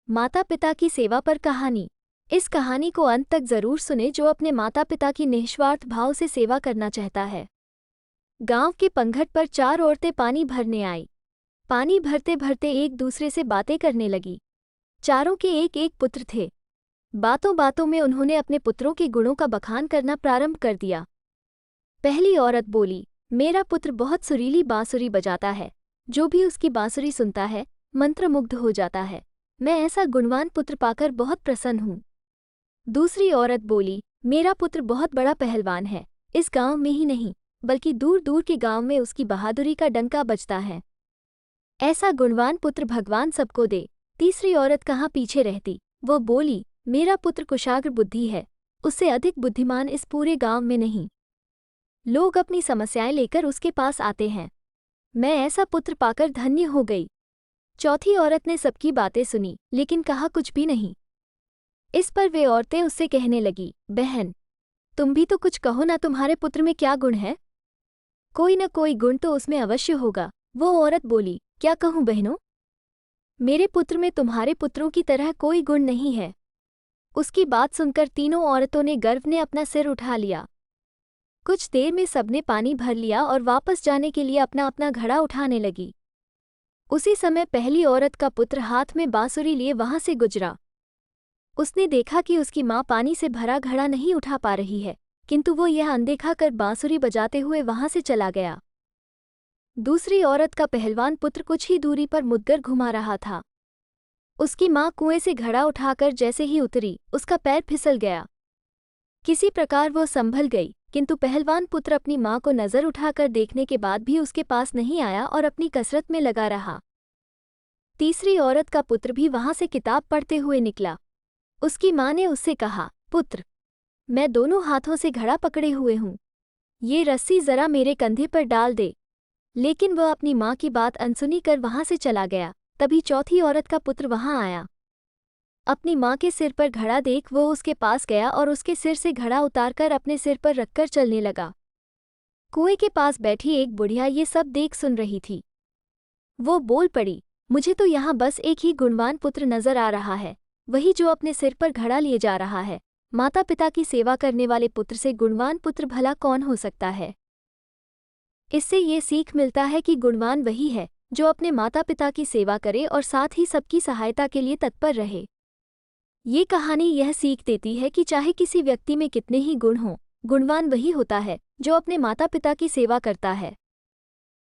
माता पिता की सेवा पर कहानी। इस कहानी को अंत तक जरूर सुने जो अपने माता पिता की निस्वार्थ भाव से सेवा करना चाहता है। गांव के पंघट पर 4 औरतें पानी भरने आई। पानी भरते भरते एक दूसरे से बातें करने लगी। चारों के एक एक पुत्र थे। बातों बातों में उन्होंने अपने पुत्रों के गुणों का बखान करना प्रारंभ कर दिया। पहली औरत बोली, मेरा पुत्र बहुत सुरीली बांसुरी बजाता है। जो भी उसकी बांसुरी सुनता है मंत्रमुग्ध हो जाता है। मैं ऐसा गुणवान पुत्र पाकर बहुत प्रसन्न हूँ। दूसरी औरत बोली, मेरा पुत्र बहुत बड़ा पहलवान है। इस गांव में ही नहीं बल्कि दूर दूर के गांव में उसकी बहादुरी का डंका बजता है। ऐसा गुणवान पुत्र भगवान सबको दे। तीसरी औरत कहाँ पीछे रहती। वो बोली, मेरा पुत्र कुशाग्र बुद्धि है। उससे अधिक बुद्धिमान इस पूरे गांव में नहीं। लोग अपनी समस्याएं लेकर उसके पास आते हैं। मैं ऐसा पुत्र पाकर धन्य हो गई। चौथी औरत ने सबकी बातें सुनी लेकिन कहा कुछ भी नहीं। इस पर वे औरतें उससे कहने लगी, बहन तुम भी तो कुछ कहो ना, तुम्हारे पुत्र में क्या गुण है? कोई न कोई गुण तो उसमें अवश्य होगा। वो औरत बोली, क्या कहूँ बहनों, मेरे पुत्र में तुम्हारे पुत्रों की तरह कोई गुण नहीं है। उसकी बात सुनकर तीनों औरतों ने गर्व ने अपना सिर उठा लिया। कुछ देर में सबने पानी भर लिया और वापस जाने के लिए अपना अपना घड़ा उठाने लगी। उसी समय पहली औरत का पुत्र हाथ में बांसुरी लिए वहां से गुजरा। उसने देखा कि उसकी माँ पानी से भरा घड़ा नहीं उठा पा रही है, किंतु वो यह अनदेखा कर बांसुरी बजाते हुए वहां से चला गया। दूसरी औरत का पहलवान पुत्र कुछ ही दूरी पर मुद्गर घुमा रहा था। उसकी माँ कुएं से घड़ा उठाकर जैसे ही उतरी, उसका पैर फिसल गया। किसी प्रकार वो संभल गई, किंतु पहलवान पुत्र अपनी माँ को नजर उठाकर देखने के बाद भी उसके पास नहीं आया और अपनी कसरत में लगा रहा। तीसरी औरत का पुत्र भी वहां से किताब पढ़ते हुए निकला। उसकी माँ ने उससे कहा, पुत्र मैं दोनों हाथों से घड़ा पकड़े हुए हूँ, ये रस्सी जरा मेरे कंधे पर डाल दे। लेकिन वह अपनी माँ की बात अनसुनी कर वहां से चला गया। तभी चौथी औरत का पुत्र वहां आया। अपनी माँ के सिर पर घड़ा देख वो उसके पास गया और उसके सिर से घड़ा उतारकर अपने सिर पर रखकर चलने लगा। कुएं के पास बैठी एक बुढ़िया ये सब देख सुन रही थी। वो बोल पड़ी, मुझे तो यहाँ बस एक ही गुणवान पुत्र नजर आ रहा है, वही जो अपने सिर पर घड़ा लिए जा रहा है। माता पिता की सेवा करने वाले पुत्र से गुणवान पुत्र भला कौन हो सकता है? इससे ये सीख मिलता है कि गुणवान वही है जो अपने माता पिता की सेवा करे और साथ ही सबकी सहायता के लिए तत्पर रहे। ये कहानी यह सीख देती है कि चाहे किसी व्यक्ति में कितने ही गुण हों, गुणवान वही होता है जो अपने माता पिता की सेवा करता है।